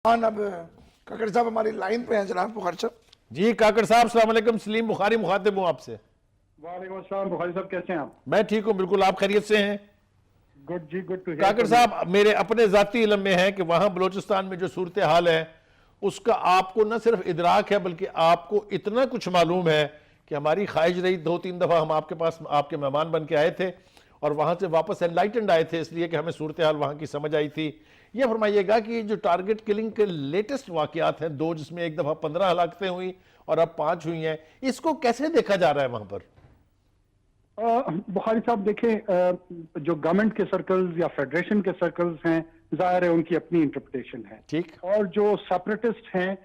अब काकड़ साहब हमारी लाइन पे हैं जनाब बुखारी साहब। जी काकड़ साहब अस्सलाम वालेकुम। सलीम बुखारी मुखातिब हूँ आपसे। वालेकुम अस्सलाम बुखारी साहब, कैसे हैं आप? मैं ठीक हूँ बिल्कुल, आप खैरियत से हैं? Good ji, good to hear. Kakar साहब मेरे अपने जाती इल्म में है कि वहां बलोचिस्तान में जो सूरत हाल है उसका आपको न सिर्फ इदराक है बल्कि आपको इतना कुछ मालूम है कि हमारी ख्वाहिश रही 2-3 दफा हम आपके पास आपके मेहमान बन के आए थे और वहां से वापस एनलाइटेंड आए थे, इसलिए कि हमें सूरत हाल वहां की समझ आई थी। यह फरमाइएगा कि जो टारगेट किलिंग के लेटेस्ट वाकयात हैं, 2 जिसमें एक दफा 15 हलाकतें हुई और अब 5 हुई हैं, इसको कैसे देखा जा रहा है वहां पर? बुखारी साहब देखें, जो गवर्नमेंट के सर्कल्स या फेडरेशन के सर्कल्स हैं, जाहिर है उनकी अपनी इंटरप्रिटेशन है। ठीक। और जो सेपरेटिस्ट हैं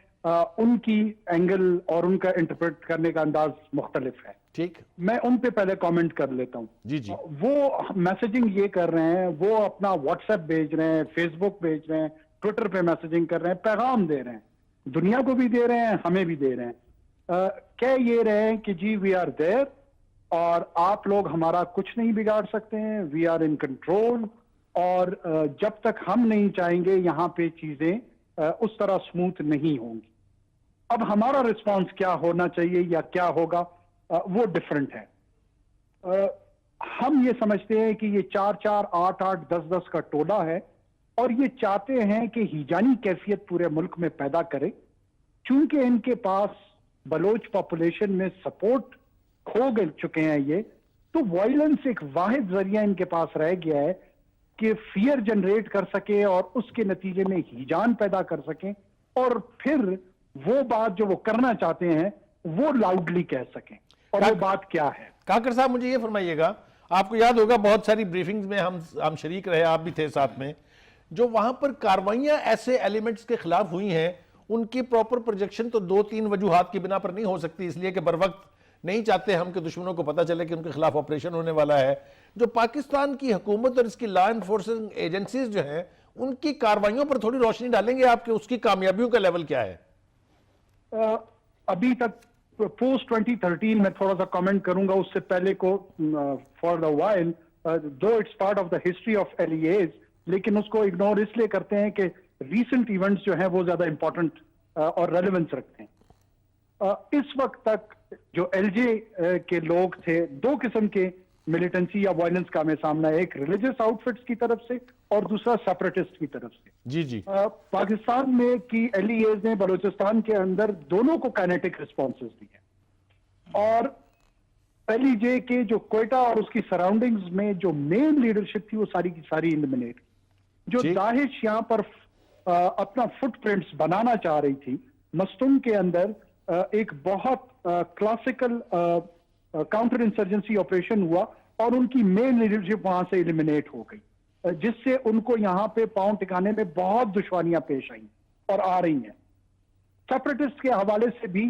उनकी एंगल और उनका इंटरप्रेट करने का अंदाज मुख्तलिफ है। ठीक। मैं उन पे पहले कमेंट कर लेता हूँ। जी जी। वो मैसेजिंग ये कर रहे हैं, वो अपना व्हाट्सएप भेज रहे हैं, फेसबुक भेज रहे हैं, ट्विटर पे मैसेजिंग कर रहे हैं, पैगाम दे रहे हैं, दुनिया को भी दे रहे हैं, हमें भी दे रहे हैं। कह ये रहे हैं कि जी वी आर देयर और आप लोग हमारा कुछ नहीं बिगाड़ सकते हैं, वी आर इन कंट्रोल, और जब तक हम नहीं चाहेंगे यहाँ पे चीजें उस तरह स्मूथ नहीं होंगी। अब हमारा रिस्पांस क्या होना चाहिए या क्या होगा वो डिफरेंट है। हम ये समझते हैं कि ये 4-4, 8-8, 10-10 का टोला है और ये चाहते हैं कि हिजानी कैफियत पूरे मुल्क में पैदा करे। चूंकि इनके पास बलोच पॉपुलेशन में सपोर्ट खो गए चुके हैं ये, तो वायलेंस एक वाहिद जरिया इनके पास रह गया है कि फियर जनरेट कर सके और उसके नतीजे में हिजान पैदा कर सकें और फिर वो बात जो वो करना चाहते हैं वो लाउडली कह सकें। और वो बात क्या है? काकड़ साहब मुझे ये फरमाइएगा, आपको याद होगा बहुत सारी ब्रीफिंग्स में हम शरीक रहे, आप भी थे साथ में, जो वहां पर कार्रवाइयां ऐसे एलिमेंट्स के खिलाफ हुई हैं उनकी प्रॉपर प्रोजेक्शन तो 2-3 वजूहात की बिना पर नहीं हो सकती, इसलिए कि बर वक्त नहीं चाहते हम कि दुश्मनों को पता चले कि उनके खिलाफ ऑपरेशन होने वाला है। जो पाकिस्तान की हुकूमत और इसकी लॉ एनफोर्सिंग एजेंसीज जो हैं उनकी कार्रवाइयों पर थोड़ी रोशनी डालेंगे आपके, उसकी कामयाबियों का लेवल क्या है? अभी तक पोस्ट 2013 में थोड़ा सा कमेंट करूंगा, उससे पहले को for the while though it's part of the history of LEAs, लेकिन उसको इग्नोर इसलिए करते हैं कि रीसेंट इवेंट्स जो हैं वो ज्यादा इंपॉर्टेंट और रेलेवेंस रखते हैं। इस वक्त तक जो एलजे के लोग थे, 2 किस्म के मिलिटेंसी या वायलेंस का हमें सामना है, एक रिलीजियस आउटफिट्स की तरफ से और दूसरा सेपरेटिस्ट की तरफ से। जी जी। पाकिस्तान में की एलईएज ने बलूचिस्तान के अंदर दोनों को काइनेटिक रिस्पॉन्सेज दिए और एलईजे के जो क्वेटा और उसकी सराउंडिंग्स में जो मेन लीडरशिप थी वो सारी की सारी इलिमिनेट। जो दाहिश यहाँ पर अपना फुटप्रिंट्स बनाना चाह रही थी, मस्तूम के अंदर एक बहुत क्लासिकल काउंटर इंसर्जेंसी ऑपरेशन हुआ और उनकी मेन लीडरशिप वहां से एलिमिनेट हो गई, जिससे उनको यहां पे पांव टिकाने में बहुत दुश्वारियां पेश आई और आ रही हैं। सेपरेटिस्ट के हवाले से भी